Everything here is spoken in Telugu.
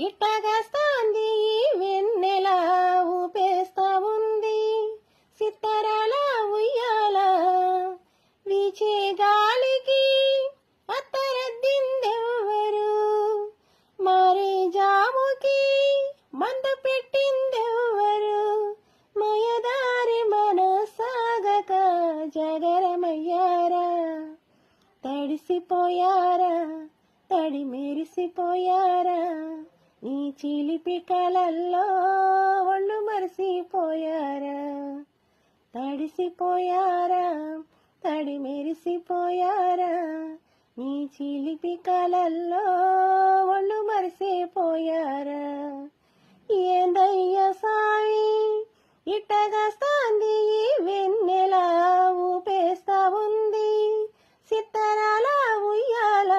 ఇట్టగాస్తాంది వెన్నెల ఊపేస్తా ఉంది సిత్తరాల ఉయ్యాల వీచే గాలికి అత్తరద్దిందెవ్వరు మారే జాముకి మందు పెట్టిందెవ్వరు మయదారి మనసాగక జగరమయ్యారా తడిసిపోయారా తడి మెరిసిపోయారా నీ చిలిపి కలల్లో ఒళ్ళు మరిసిపోయారా తడిసిపోయారా తడి మెరిసిపోయారా నీ చిలిపి కలల్లో ఒళ్ళు మరిసిపోయారా ఏందయ్య సాయి ఇట్టగాస్తాంది వెన్నెల ఊపేస్తా ఉంది సిత్తరాల ఉయ్యాల